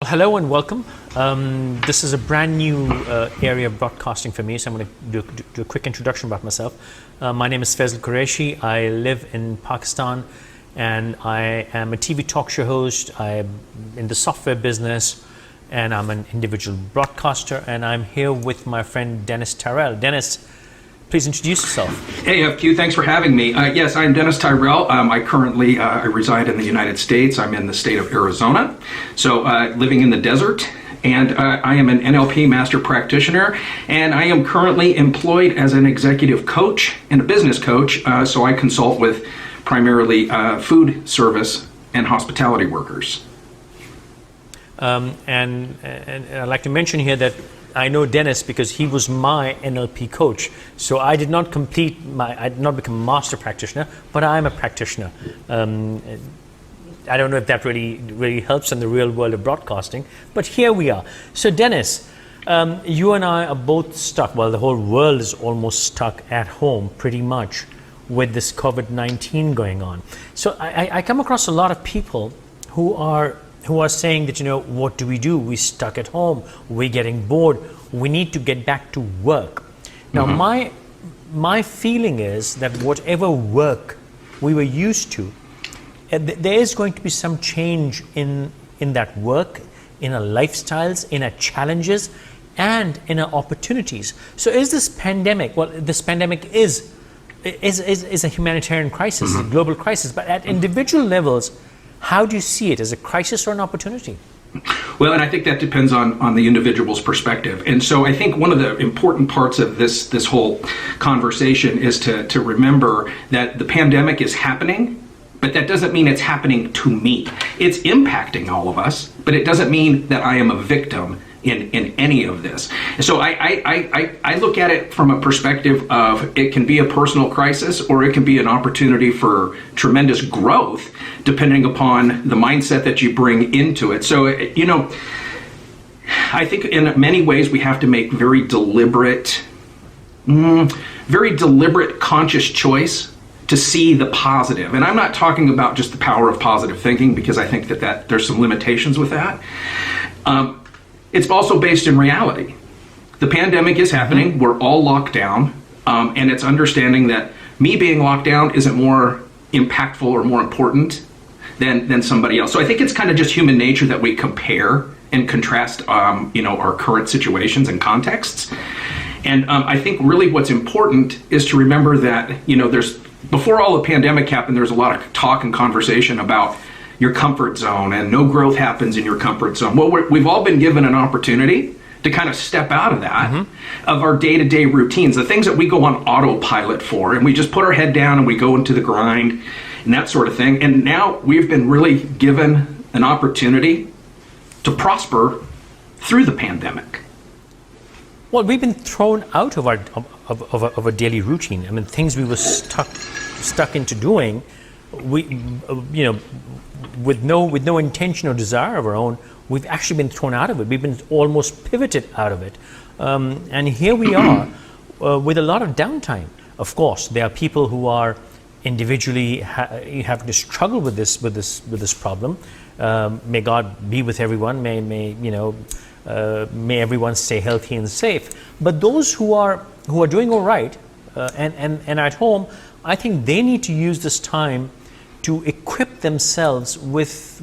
Hello and welcome. This is a brand new area of broadcasting for me, so I'm going to do a quick introduction about myself. My name is Faisal Qureshi. I live in Pakistan and I am a TV talk show host. I'm in the software business and I'm an individual broadcaster, and I'm here with my friend Dennis Tyrrell. Dennis, please introduce yourself. Hey, FQ, thanks for having me. Yes, I'm Dennis Tyrrell. I currently reside in the United States. I'm in the state of Arizona, so living in the desert. And I am an NLP master practitioner, and I am currently employed as an executive coach and a business coach. So I consult with primarily food service and hospitality workers. And I'd like to mention here that I know Dennis because he was my NLP coach. So I did not I did not become a master practitioner, but I'm a practitioner. I don't know if that really helps in the real world of broadcasting, but here we are. So Dennis, you and I are both stuck. Well, the whole world is almost stuck at home pretty much with this COVID-19 going on. So I come across a lot of people who are saying that, what do? We're stuck at home, we're getting bored, we need to get back to work. Now, my feeling is that whatever work we were used to, there is going to be some change in that work, in our lifestyles, in our challenges, and in our opportunities. So is this pandemic, well, this pandemic is a humanitarian crisis, a global crisis, but at individual levels, how do you see it? As a crisis or an opportunity? Well, and I think that depends on the individual's perspective. And so I think one of the important parts of this whole conversation is to remember that the pandemic is happening, but that doesn't mean it's happening to me. It's impacting all of us, but it doesn't mean that I am a victim in any of this. So I look at it from a perspective of it can be a personal crisis or it can be an opportunity for tremendous growth depending upon the mindset that you bring into it. So, I think in many ways we have to make very deliberate, conscious choice to see the positive. And I'm not talking about just the power of positive thinking, because I think that there's some limitations with that. It's also based in reality. The pandemic is happening. We're all locked down. And it's understanding that me being locked down isn't more impactful or more important than somebody else. So I think it's kind of just human nature that we compare and contrast, our current situations and contexts. And I think really what's important is to remember that, before all the pandemic happened, there's a lot of talk and conversation about your comfort zone, and no growth happens in your comfort zone. Well, we've all been given an opportunity to kind of step out of that, of our day-to-day routines, the things that we go on autopilot for, and we just put our head down and we go into the grind and that sort of thing. And now we've been really given an opportunity to prosper through the pandemic. Well, we've been thrown out of our daily routine. I mean, things we were stuck into doing, with no intention or desire of our own, we've actually been thrown out of it. We've been almost pivoted out of it, and here we are with a lot of downtime. Of course, there are people who are individually having to struggle with this problem. May God be with everyone. May everyone stay healthy and safe. But those who are doing all right and at home, I think they need to use this time to equip themselves with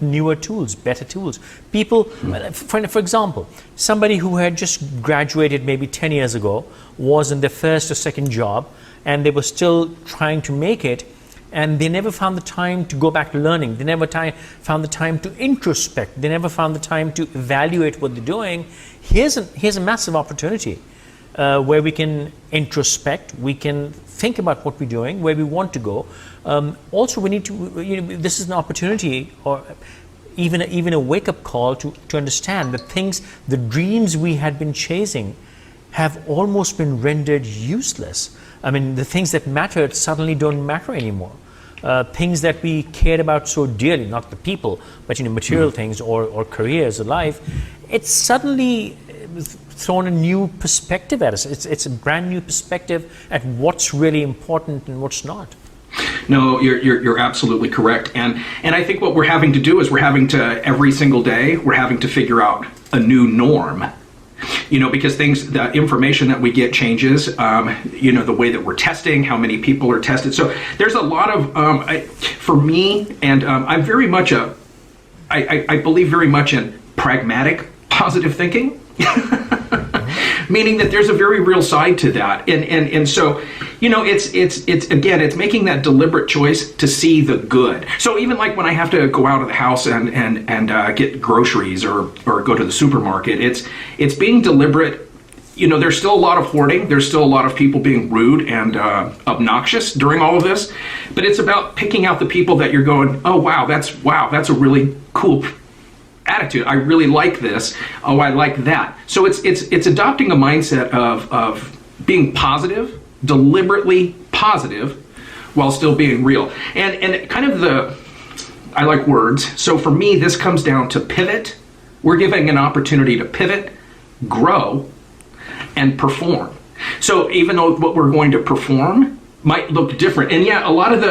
newer tools, better tools. People, for example, somebody who had just graduated maybe 10 years ago, was in their first or second job, and they were still trying to make it, and they never found the time to go back to learning. They never found the time to introspect. They never found the time to evaluate what they're doing. Here's a massive opportunity where we can introspect, we can think about what we're doing, where we want to go. Also, we need to, this is an opportunity, or even a wake-up call to understand that the dreams we had been chasing have almost been rendered useless. I mean, the things that mattered suddenly don't matter anymore. Things that we cared about so dearly, not the people, but material things or careers or life, it's suddenly thrown a new perspective at us. It's a brand new perspective at what's really important and what's not. No, you're absolutely correct. And I think what we're having to do is we're having to, every single day, we're having to figure out a new norm. Because the information that we get changes, the way that we're testing, how many people are tested. So there's a lot of, for me, and I'm very much I believe very much in pragmatic positive thinking. Meaning that there's a very real side to that, and so it's making that deliberate choice to see the good. So even like when I have to go out of the house and get groceries or go to the supermarket, it's being deliberate. There's still a lot of hoarding. There's still a lot of people being rude and obnoxious during all of this, but it's about picking out the people that you're going, oh wow, that's a really cool attitude. I really like this. Oh, I like that. So it's adopting a mindset of being positive, deliberately positive, while still being real. And kind of I like words. So for me, this comes down to pivot. We're giving an opportunity to pivot, grow, and perform. So even though what we're going to perform might look different, and yeah, a lot of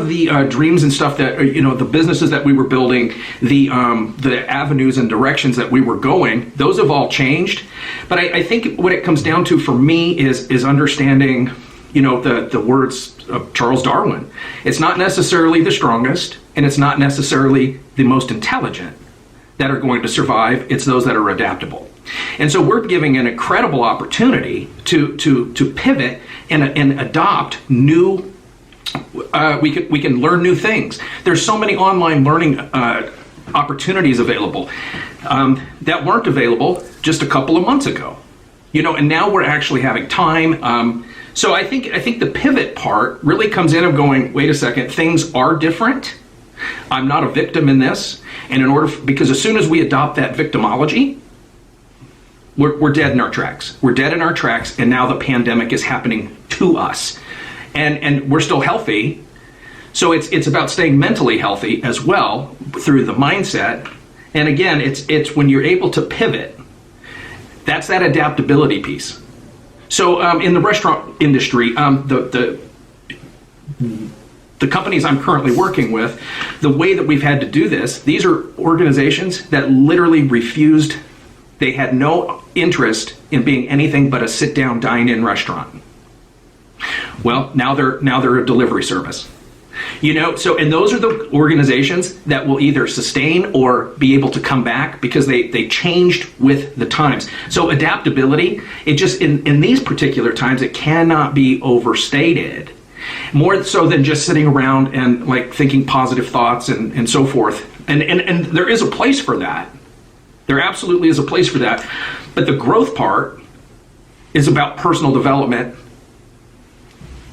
the dreams and stuff that the businesses that we were building, the avenues and directions that we were going, those have all changed. But I think what it comes down to for me is understanding, the words of Charles Darwin. It's not necessarily the strongest, and it's not necessarily the most intelligent that are going to survive. It's those that are adaptable. And so we're giving an incredible opportunity to pivot and adopt new. We can learn new things. There's so many online learning opportunities available that weren't available just a couple of months ago. And now we're actually having time. So I think the pivot part really comes in of going, wait a second, things are different. I'm not a victim in this, and because as soon as we adopt that victimology, we're dead in our tracks. We're dead in our tracks, and now the pandemic is happening to us, and we're still healthy. So it's about staying mentally healthy as well through the mindset. And again, it's when you're able to pivot. That's that adaptability piece. So in the restaurant industry, the companies I'm currently working with, the way that we've had to do this, these are organizations that literally refused. They had no interest in being anything but a sit-down, dine-in restaurant. Well, now they're a delivery service. And those are the organizations that will either sustain or be able to come back because they changed with the times. So adaptability, it just in these particular times, it cannot be overstated. More so than just sitting around and like thinking positive thoughts and so forth. And there is a place for that. There absolutely is a place for that. But the growth part is about personal development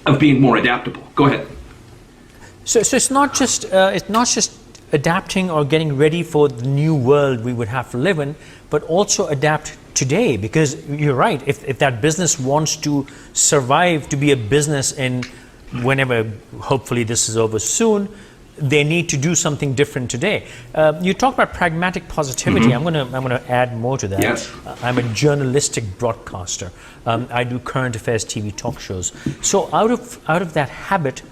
of being more adaptable. Go ahead. So it's not just adapting or getting ready for the new world we would have to live in, but also adapt today, because you're right. If that business wants to survive, to be a business in whenever, hopefully this is over soon, they need to do something different today. You talk about pragmatic positivity. Mm-hmm. I'm gonna add more to that. Yes. I'm a journalistic broadcaster. I do current affairs TV talk shows. So out of that habit,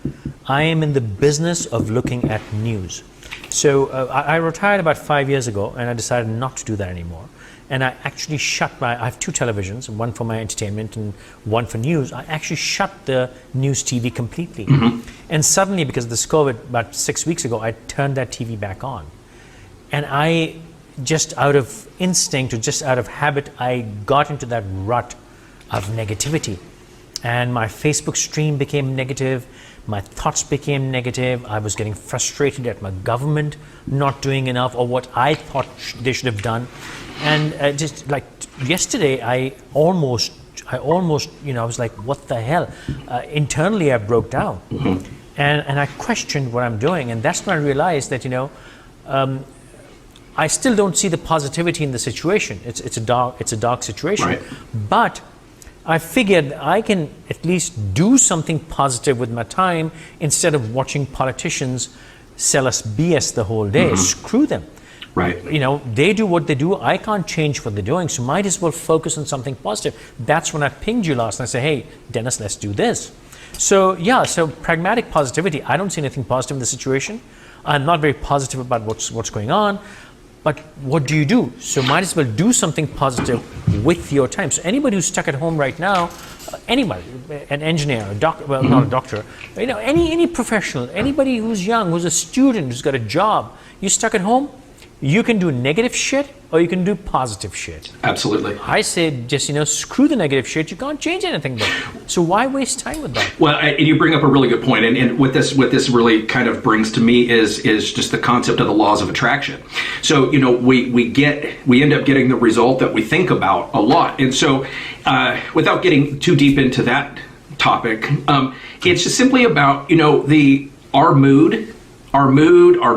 I am in the business of looking at news. So I retired about 5 years ago, and I decided not to do that anymore. And I actually I have two televisions, one for my entertainment and one for news. I actually shut the news TV completely. Mm-hmm. And suddenly, because of this COVID, about 6 weeks ago, I turned that TV back on. And I, just out of instinct or just out of habit, I got into that rut of negativity. And my Facebook stream became negative. My thoughts became negative. I was getting frustrated at my government not doing enough, or what I thought they should have done. And just like yesterday, I almost, I was like, what the hell? Internally, I broke down. Mm-hmm. And I questioned what I'm doing. And that's when I realized that, I still don't see the positivity in the situation. It's a dark situation. Right. But I figured I can at least do something positive with my time instead of watching politicians sell us BS the whole day. Mm-hmm. Screw them. Right. They do what they do. I can't change what they're doing, so might as well focus on something positive. That's when I pinged you last and I said, hey, Dennis, let's do this. So yeah, so pragmatic positivity. I don't see anything positive in the situation. I'm not very positive about what's going on. But what do you do? So might as well do something positive with your time. So anybody who's stuck at home right now, anybody, an engineer, a doctor, well, not a doctor, any professional, anybody who's young, who's a student, who's got a job, you're stuck at home, you can do negative shit or you can do positive shit. Absolutely. I say just, screw the negative shit. You can't change anything there. So why waste time with that? Well, and you bring up a really good point. And what this really kind of brings to me is just the concept of the laws of attraction. So, we end up getting the result that we think about a lot. And so without getting too deep into that topic, it's just simply about, our mood, our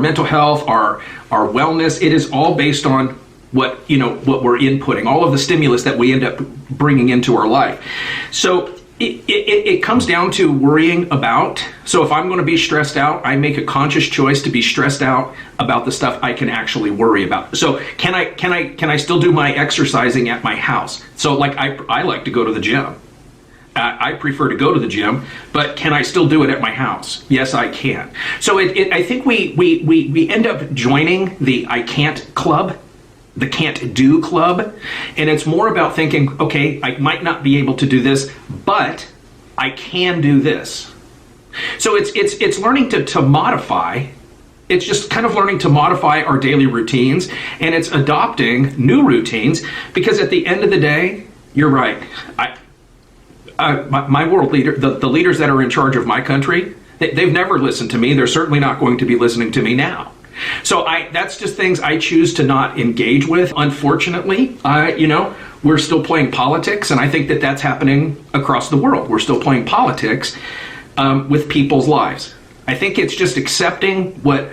mental health, our wellness. It is all based on what we're inputting, all of the stimulus that we end up bringing into our life. So it comes down to worrying about. So if I'm going to be stressed out, I make a conscious choice to be stressed out about the stuff I can actually worry about. So can I still do my exercising at my house? So like I like to go to the gym. I prefer to go to the gym, but can I still do it at my house? Yes, I can. So I think we end up joining the I can't club, the can't do club, and it's more about thinking, okay, I might not be able to do this, but I can do this. So it's learning to modify. It's just kind of learning to modify our daily routines, and it's adopting new routines, because at the end of the day, you're right. My world leader, the leaders that are in charge of my country, they've never listened to me. They're certainly not going to be listening to me now. So that's just things I choose to not engage with. Unfortunately, we're still playing politics, and I think that that's happening across the world. We're still playing politics with people's lives. I think it's just accepting what,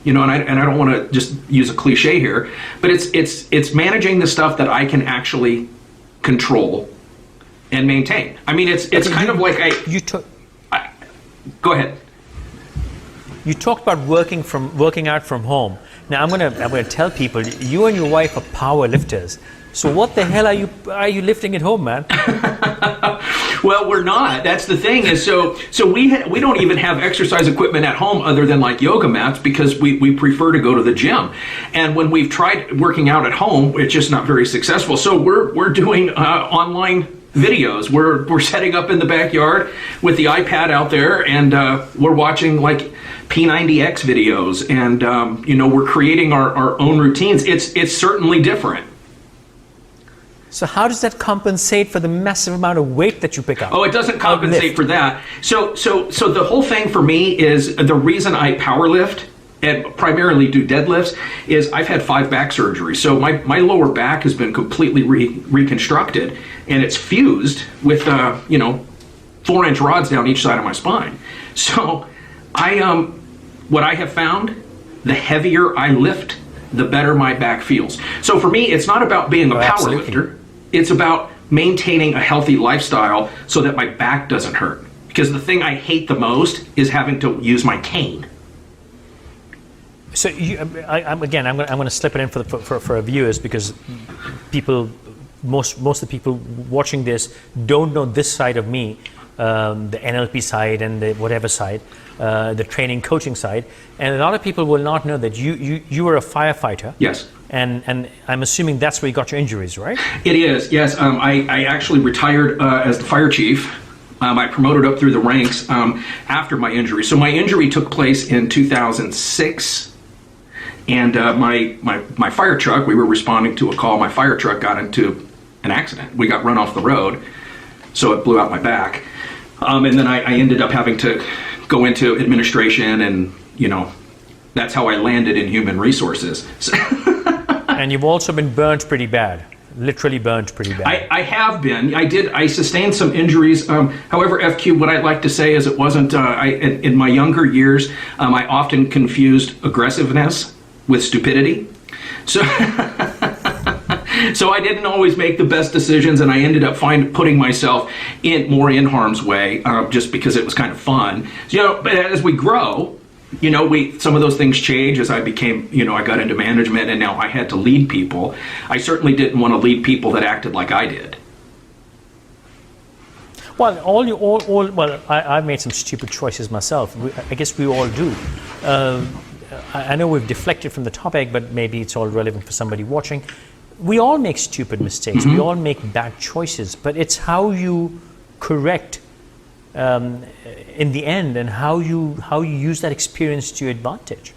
and I don't want to just use a cliche here, but it's managing the stuff that I can actually control and maintain. I mean, it's kind of like go ahead. You talked about working out from home. Now I'm gonna tell people, you and your wife are power lifters. So what the hell are you lifting at home, man? Well, we're not. That's the thing is, so we don't even have exercise equipment at home other than like yoga mats, because we prefer to go to the gym. And when we've tried working out at home, it's just not very successful. So we're doing online videos. We're setting up in the backyard with the iPad out there, and we're watching like P90X videos, and we're creating our own routines. It's certainly different. So how does that compensate for the massive amount of weight that you pick up? Oh, it doesn't compensate for that. So the whole thing for me is, the reason I power lift and primarily do deadlifts is I've had 5 back surgeries. So my lower back has been completely reconstructed, and it's fused with 4-inch rods down each side of my spine. So what I have found, the heavier I lift, the better my back feels. So for me, it's not about being a power lifter. It's about maintaining a healthy lifestyle so that my back doesn't hurt. Because the thing I hate the most is having to use my cane. So I'm going to slip it in for our viewers, because most of the people watching this don't know this side of me, the NLP side and the whatever side, the training coaching side, and a lot of people will not know that you were a firefighter. Yes. And I'm assuming that's where you got your injuries, right? It is, yes. I actually retired as the fire chief. I promoted up through the ranks after my injury. So my injury took place in 2006. And my fire truck, we were responding to a call. My fire truck got into an accident. We got run off the road, so it blew out my back. And then I ended up having to go into administration, and that's how I landed in human resources. And you've also been burnt pretty bad. Literally burnt pretty bad. I have been. I sustained some injuries. However, FQ, what I'd like to say is it wasn't, in my younger years, I often confused aggressiveness with stupidity. So I didn't always make the best decisions, and I ended up putting myself more in harm's way, just because it was kind of fun. But as we grow, some of those things change. As I became, I got into management, and now I had to lead people. I certainly didn't want to lead people that acted like I did. Well, well, I've made some stupid choices myself. I guess we all do. I know we've deflected from the topic, but maybe it's all relevant for somebody watching. We all make stupid mistakes. We all make bad choices, but it's how you correct in the end, and how you use that experience to your advantage.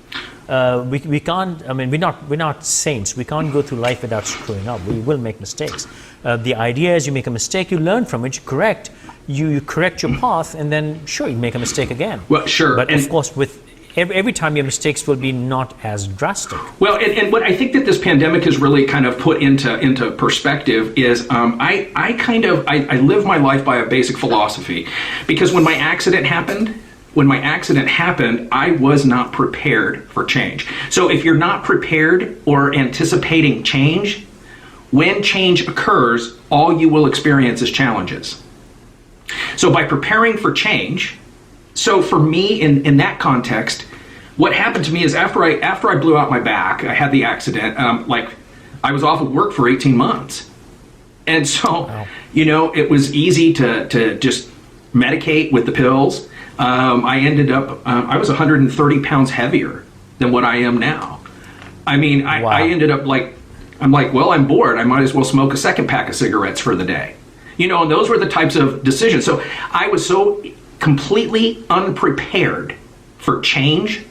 We can't. I mean, we're not saints. We can't go through life without screwing up. We will make mistakes. The idea is, you make a mistake, you learn from it, you correct. You correct your path, and then sure, you make a mistake again. Well, sure. But of course, with every time, your mistakes will be not as drastic. Well, and what I think that this pandemic has really kind of put into perspective is I live my life by a basic philosophy, because when my accident happened, I was not prepared for change. So if you're not prepared or anticipating change, when change occurs, all you will experience is challenges. So by preparing for change, so for me in that context, what happened to me is after I blew out my back, I had the accident, I was off of work for 18 months. And so, wow. It was easy to just medicate with the pills. I ended up, I was 130 pounds heavier than what I am now. I mean, wow. I ended up I'm bored. I might as well smoke a second pack of cigarettes for the day. And those were the types of decisions. So I was so completely unprepared for change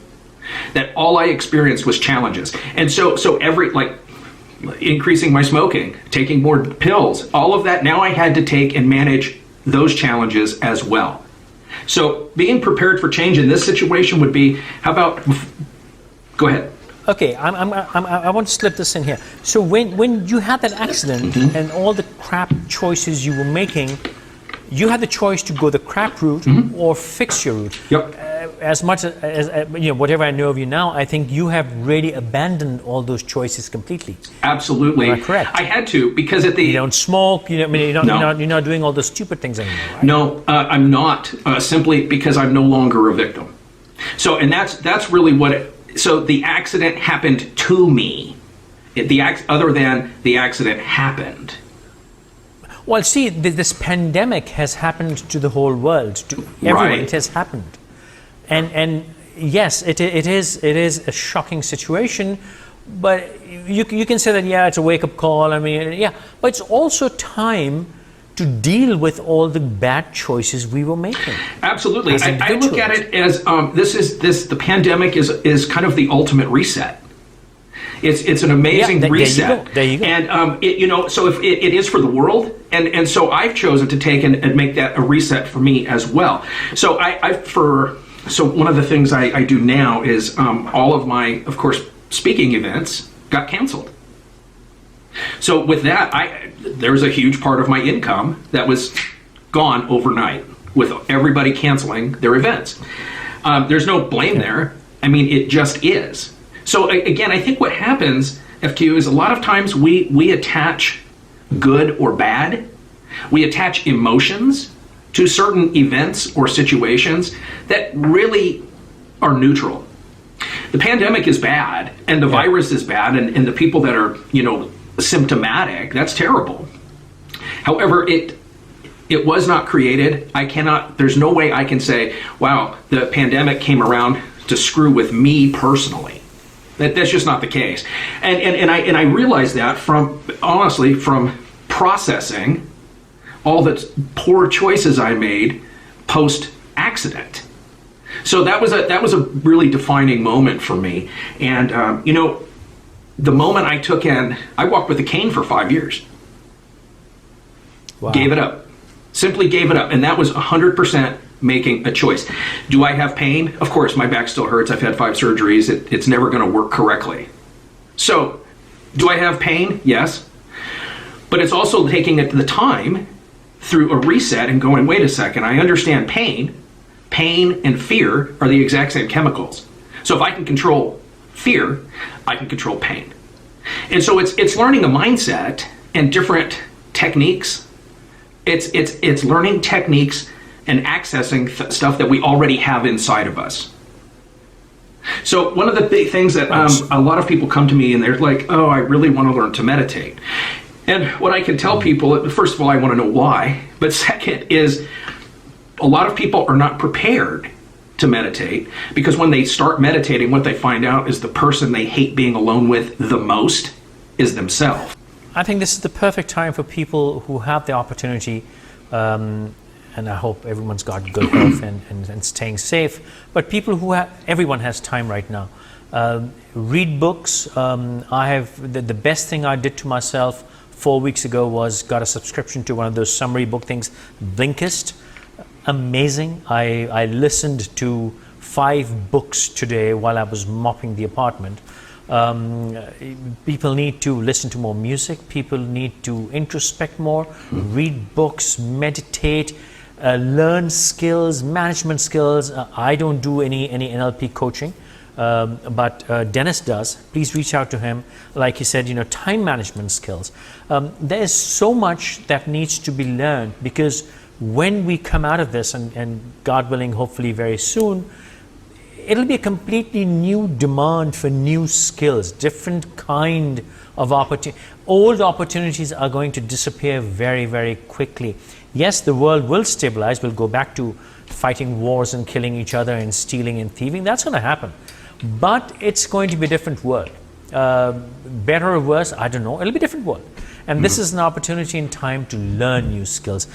that all I experienced was challenges. And so every, increasing my smoking, taking more pills, all of that, now I had to take and manage those challenges as well. So being prepared for change in this situation would be, go ahead. Okay, I want to slip this in here. So when you had that accident and all the crap choices you were making, you had the choice to go the crap route or fix your route. Yep. As much as whatever I know of you now, I think you have really abandoned all those choices completely. Absolutely. Am I correct? I had to, because you don't smoke. You're not doing all those stupid things anymore. Right? No, I'm not. Simply because I'm no longer a victim. So, and that's really what. So the accident happened to me. Other than the accident happened. Well, see, this pandemic has happened to the whole world, to everyone. Right. It has happened, and yes, it is a shocking situation. But you can say that, yeah, it's a wake up call. I mean, yeah, but it's also time to deal with all the bad choices we were making. Absolutely, I look at it as the pandemic is kind of the ultimate reset. It's an amazing reset. There you go. And so if it is for the world, and so I've chosen to take and make that a reset for me as well. So so one of the things I do now is all of my, of course, speaking events got canceled. So with that, there was a huge part of my income that was gone overnight with everybody canceling their events. There's no blame there. I mean, it just is. So again, I think what happens, FQ, is a lot of times we attach good or bad. We attach emotions to certain events or situations that really are neutral. The pandemic is bad, and the virus is bad, and the people that are, symptomatic, that's terrible. However, it was not created. There's no way I can say, wow, the pandemic came around to screw with me personally. That's just not the case. And I realized that from processing all the poor choices I made post accident. So that was a really defining moment for me. And the moment I walked with a cane for 5 years. Wow. Gave it up. Simply gave it up. And that was 100% making a choice. Do I have pain? Of course, my back still hurts. I've had 5 surgeries. It's never going to work correctly. So, do I have pain? Yes. But it's also taking it the time through a reset and going, wait a second, I understand pain. Pain and fear are the exact same chemicals. So if I can control fear, I can control pain. And so it's learning a mindset and different techniques. It's learning techniques and accessing stuff that we already have inside of us. So one of the big things that a lot of people come to me and they're like, oh, I really want to learn to meditate. And what I can tell people, first of all, I want to know why. But second is, a lot of people are not prepared to meditate, because when they start meditating, what they find out is the person they hate being alone with the most is themselves. I think this is the perfect time for people who have the opportunity, and I hope everyone's got good health and staying safe, but people who have, everyone has time right now. Read books. I have, the best thing I did to myself 4 weeks ago was got a subscription to one of those summary book things, Blinkist. Amazing. I listened to 5 books today while I was mopping the apartment. People need to listen to more music. People need to introspect more, read books, meditate, learn skills, management skills. I don't do any NLP coaching, but Dennis does. Please reach out to him. Like he said, time management skills. There is so much that needs to be learned, because when we come out of this, and God willing, hopefully very soon, it'll be a completely new demand for new skills, different kind of opportunity. Old opportunities are going to disappear very, very quickly. Yes, the world will stabilize. We'll go back to fighting wars and killing each other and stealing and thieving. That's going to happen. But it's going to be a different world. Better or worse, I don't know. It'll be a different world. And this is an opportunity in time to learn new skills.